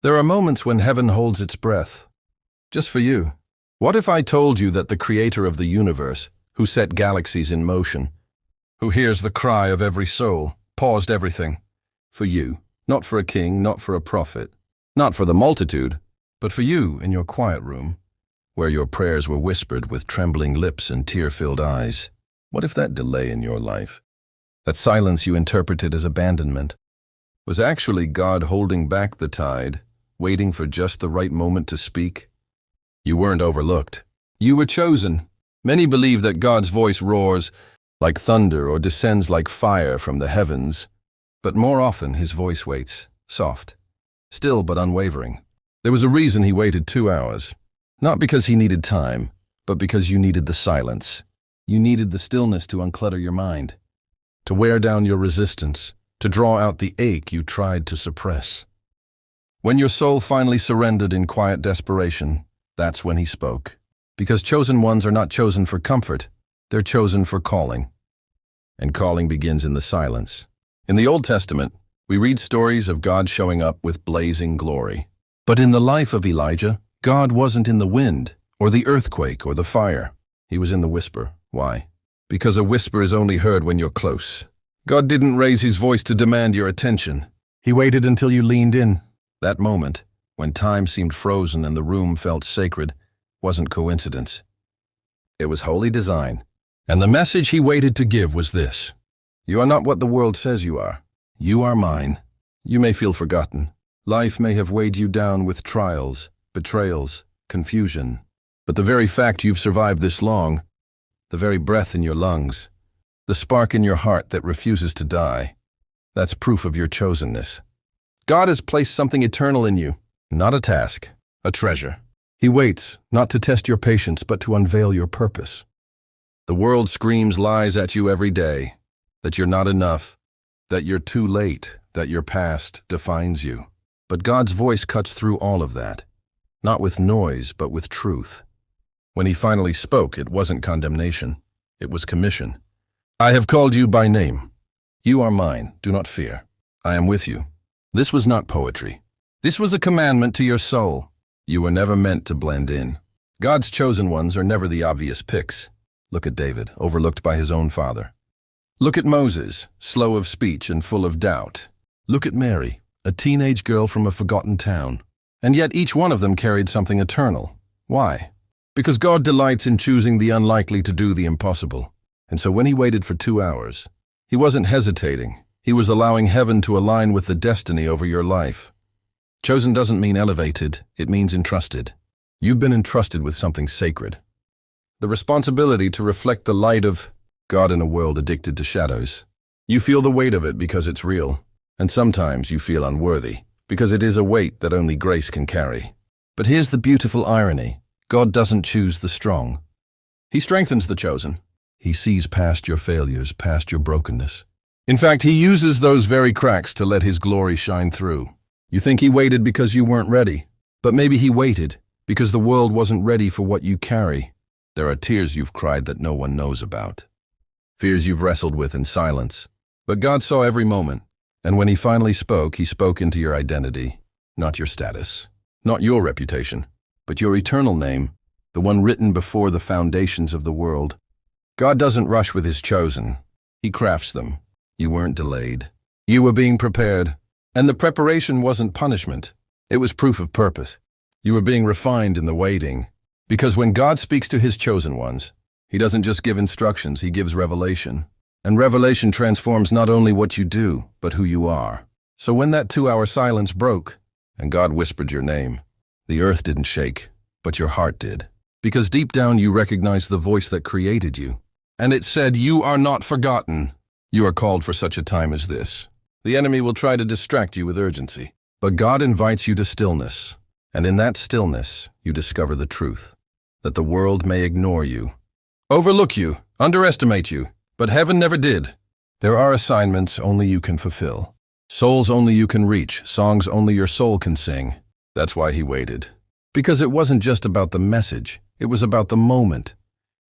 There are moments when heaven holds its breath. Just for you. What if I told you that the creator of the universe, who set galaxies in motion, who hears the cry of every soul, paused everything? For you. Not for a king, not for a prophet, not for the multitude, but for you in your quiet room, where your prayers were whispered with trembling lips and tear-filled eyes. What if that delay in your life, that silence you interpreted as abandonment, was actually God holding back the tide, waiting for just the right moment to speak? You weren't overlooked. You were chosen. Many believe that God's voice roars like thunder or descends like fire from the heavens, but more often his voice waits, soft, still but unwavering. There was a reason he waited 2 hours, not because he needed time, but because you needed the silence. You needed the stillness to unclutter your mind, to wear down your resistance, to draw out the ache you tried to suppress. When your soul finally surrendered in quiet desperation, that's when he spoke. Because chosen ones are not chosen for comfort, they're chosen for calling. And calling begins in the silence. In the Old Testament, we read stories of God showing up with blazing glory. But in the life of Elijah, God wasn't in the wind, or the earthquake, or the fire. He was in the whisper. Why? Because a whisper is only heard when you're close. God didn't raise his voice to demand your attention. He waited until you leaned in. That moment, when time seemed frozen and the room felt sacred, wasn't coincidence. It was holy design. And the message he waited to give was this: you are not what the world says you are. You are mine. You may feel forgotten. Life may have weighed you down with trials, betrayals, confusion. But the very fact you've survived this long, the very breath in your lungs, the spark in your heart that refuses to die, that's proof of your chosenness. God has placed something eternal in you, not a task, a treasure. He waits, not to test your patience, but to unveil your purpose. The world screams lies at you every day, that you're not enough, that you're too late, that your past defines you. But God's voice cuts through all of that, not with noise, but with truth. When he finally spoke, it wasn't condemnation, it was commission. I have called you by name. You are mine, do not fear. I am with you. This was not poetry. This was a commandment to your soul. You were never meant to blend in. God's chosen ones are never the obvious picks. Look at David, overlooked by his own father. Look at Moses, slow of speech and full of doubt. Look at Mary, a teenage girl from a forgotten town. And yet each one of them carried something eternal. Why? Because God delights in choosing the unlikely to do the impossible. And so when he waited for 2 hours, he wasn't hesitating. He was allowing heaven to align with the destiny over your life. Chosen doesn't mean elevated, it means entrusted. You've been entrusted with something sacred. The responsibility to reflect the light of God in a world addicted to shadows. You feel the weight of it because it's real, and sometimes you feel unworthy, because it is a weight that only grace can carry. But here's the beautiful irony. God doesn't choose the strong. He strengthens the chosen. He sees past your failures, past your brokenness. In fact, he uses those very cracks to let his glory shine through. You think he waited because you weren't ready, but maybe he waited because the world wasn't ready for what you carry. There are tears you've cried that no one knows about. Fears you've wrestled with in silence. But God saw every moment, and when he finally spoke, he spoke into your identity, not your status, not your reputation, but your eternal name, the one written before the foundations of the world. God doesn't rush with his chosen. He crafts them. You weren't delayed. You were being prepared. And the preparation wasn't punishment. It was proof of purpose. You were being refined in the waiting. Because when God speaks to his chosen ones, he doesn't just give instructions, he gives revelation. And revelation transforms not only what you do, but who you are. So when that 2-hour silence broke, and God whispered your name, the earth didn't shake, but your heart did. Because deep down you recognized the voice that created you. And it said, you are not forgotten. You are called for such a time as this. The enemy will try to distract you with urgency. But God invites you to stillness. And in that stillness, you discover the truth. That the world may ignore you, overlook you, underestimate you. But heaven never did. There are assignments only you can fulfill. Souls only you can reach. Songs only your soul can sing. That's why he waited. Because it wasn't just about the message. It was about the moment.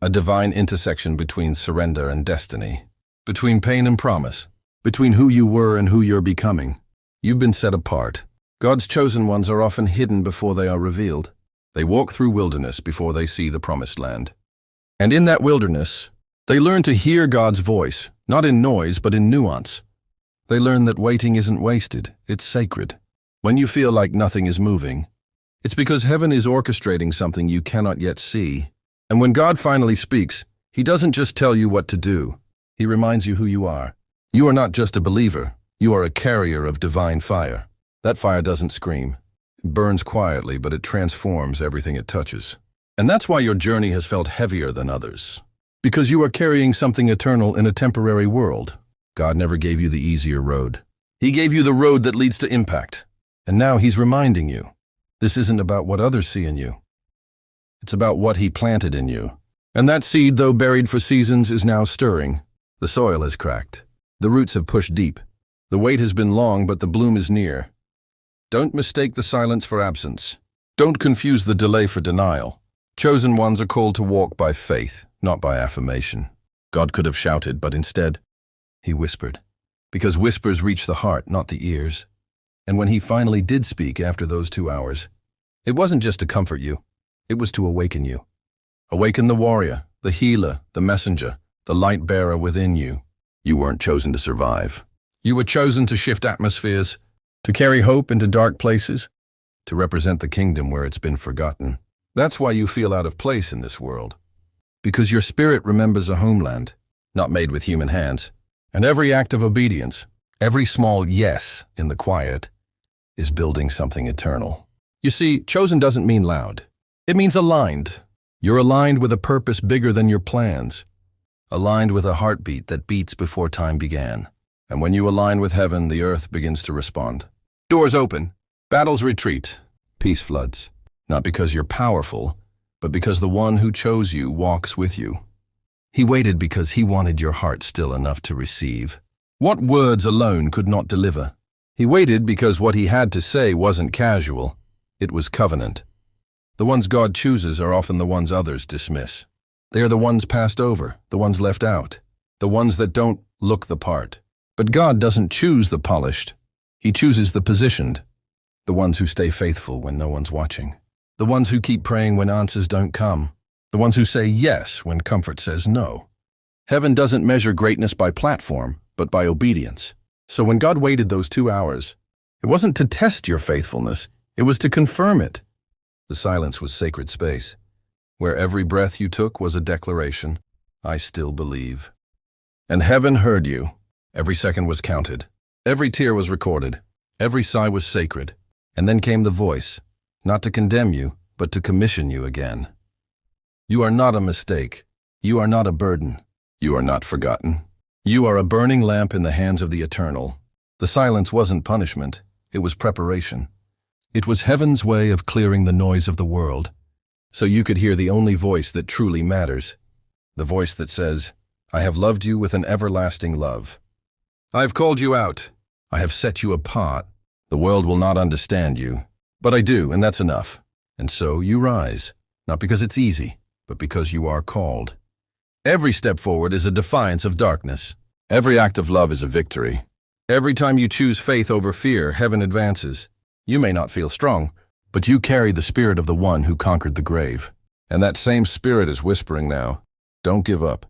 A divine intersection between surrender and destiny. Between pain and promise. Between who you were and who you're becoming. You've been set apart. God's chosen ones are often hidden before they are revealed. They walk through wilderness before they see the promised land. And in that wilderness, they learn to hear God's voice, not in noise, but in nuance. They learn that waiting isn't wasted, it's sacred. When you feel like nothing is moving, it's because heaven is orchestrating something you cannot yet see. And when God finally speaks, He doesn't just tell you what to do. He reminds you who you are. You are not just a believer, you are a carrier of divine fire. That fire doesn't scream. It burns quietly, but it transforms everything it touches. And that's why your journey has felt heavier than others. Because you are carrying something eternal in a temporary world. God never gave you the easier road. He gave you the road that leads to impact. And now He's reminding you, this isn't about what others see in you. It's about what He planted in you. And that seed, though buried for seasons, is now stirring. The soil has cracked. The roots have pushed deep. The wait has been long, but the bloom is near. Don't mistake the silence for absence. Don't confuse the delay for denial. Chosen ones are called to walk by faith, not by affirmation. God could have shouted, but instead, He whispered. Because whispers reach the heart, not the ears. And when He finally did speak after those 2 hours, it wasn't just to comfort you, it was to awaken you. Awaken the warrior, the healer, the messenger, the light bearer within you. You weren't chosen to survive. You were chosen to shift atmospheres, to carry hope into dark places, to represent the kingdom where it's been forgotten. That's why you feel out of place in this world. Because your spirit remembers a homeland, not made with human hands. And every act of obedience, every small yes in the quiet, is building something eternal. You see, chosen doesn't mean loud. It means aligned. You're aligned with a purpose bigger than your plans. Aligned with a heartbeat that beats before time began. And when you align with heaven, the earth begins to respond. Doors open, battles retreat, peace floods. Not because you're powerful, but because the one who chose you walks with you. He waited because He wanted your heart still enough to receive. What words alone could not deliver? He waited because what He had to say wasn't casual, it was covenant. The ones God chooses are often the ones others dismiss. They are the ones passed over, the ones left out, the ones that don't look the part. But God doesn't choose the polished. He chooses the positioned, the ones who stay faithful when no one's watching, the ones who keep praying when answers don't come, the ones who say yes when comfort says no. Heaven doesn't measure greatness by platform, but by obedience. So when God waited those 2 hours, it wasn't to test your faithfulness, it was to confirm it. The silence was sacred space, where every breath you took was a declaration, I still believe. And heaven heard you. Every second was counted. Every tear was recorded. Every sigh was sacred. And then came the voice, not to condemn you, but to commission you again. You are not a mistake. You are not a burden. You are not forgotten. You are a burning lamp in the hands of the eternal. The silence wasn't punishment. It was preparation. It was heaven's way of clearing the noise of the world, so you could hear the only voice that truly matters. The voice that says, I have loved you with an everlasting love. I have called you out. I have set you apart. The world will not understand you, but I do, and that's enough. And so you rise, not because it's easy, but because you are called. Every step forward is a defiance of darkness. Every act of love is a victory. Every time you choose faith over fear, heaven advances. You may not feel strong, but you carry the spirit of the one who conquered the grave. And that same spirit is whispering now, don't give up.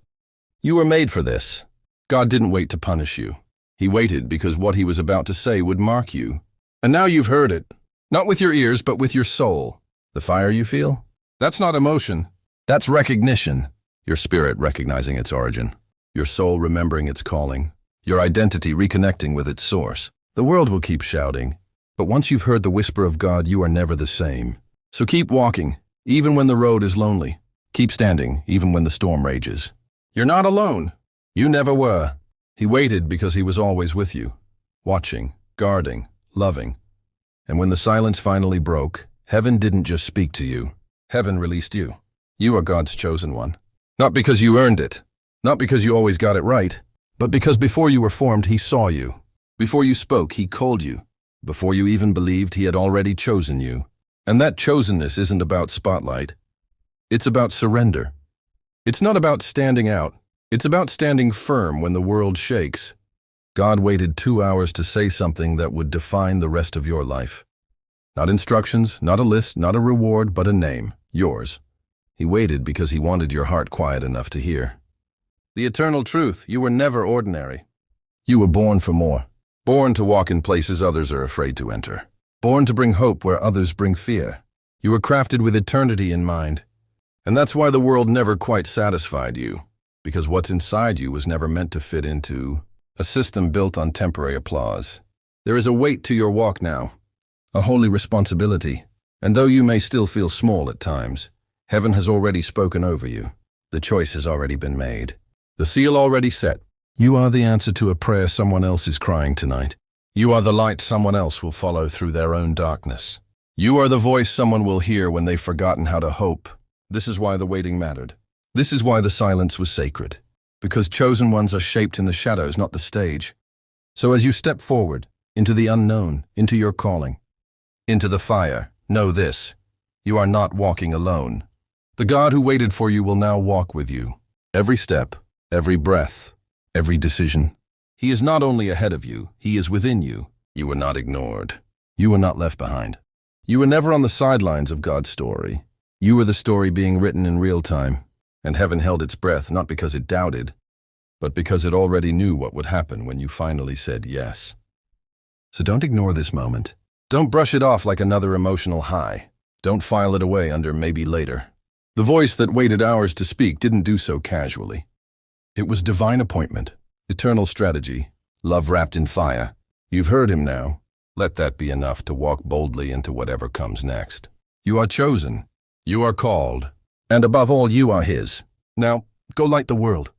You were made for this. God didn't wait to punish you. He waited because what He was about to say would mark you. And now you've heard it. Not with your ears, but with your soul. The fire you feel? That's not emotion. That's recognition. Your spirit recognizing its origin. Your soul remembering its calling. Your identity reconnecting with its source. The world will keep shouting. But once you've heard the whisper of God, you are never the same. So keep walking, even when the road is lonely. Keep standing, even when the storm rages. You're not alone. You never were. He waited because He was always with you, watching, guarding, loving. And when the silence finally broke, heaven didn't just speak to you. Heaven released you. You are God's chosen one. Not because you earned it, not because you always got it right, but because before you were formed, He saw you. Before you spoke, He called you. Before you even believed, He had already chosen you. And that chosenness isn't about spotlight. It's about surrender. It's not about standing out. It's about standing firm when the world shakes. God waited 2 hours to say something that would define the rest of your life. Not instructions, not a list, not a reward, but a name, yours. He waited because he wanted your heart quiet enough to hear. The eternal truth, you were never ordinary. You were born for more. Born to walk in places others are afraid to enter. Born to bring hope where others bring fear. You were crafted with eternity in mind. And that's why the world never quite satisfied you, because what's inside you was never meant to fit into a system built on temporary applause. There is a weight to your walk now, a holy responsibility, and though you may still feel small at times, heaven has already spoken over you. The choice has already been made. The seal already set. You are the answer to a prayer someone else is crying tonight. You are the light someone else will follow through their own darkness. You are the voice someone will hear when they've forgotten how to hope. This is why the waiting mattered. This is why the silence was sacred. Because chosen ones are shaped in the shadows, not the stage. So as you step forward, into the unknown, into your calling, into the fire, know this: you are not walking alone. The God who waited for you will now walk with you. Every step, every breath, every decision. He is not only ahead of you, he is within you. You were not ignored. You were not left behind. You were never on the sidelines of God's story. You were the story being written in real time, and heaven held its breath not because it doubted, but because it already knew what would happen when you finally said yes. So don't ignore this moment. Don't brush it off like another emotional high. Don't file it away under maybe later. The voice that waited hours to speak didn't do so casually. It was divine appointment, eternal strategy, love wrapped in fire. You've heard him now. Let that be enough to walk boldly into whatever comes next. You are chosen. You are called. And above all, you are his. Now, go light the world.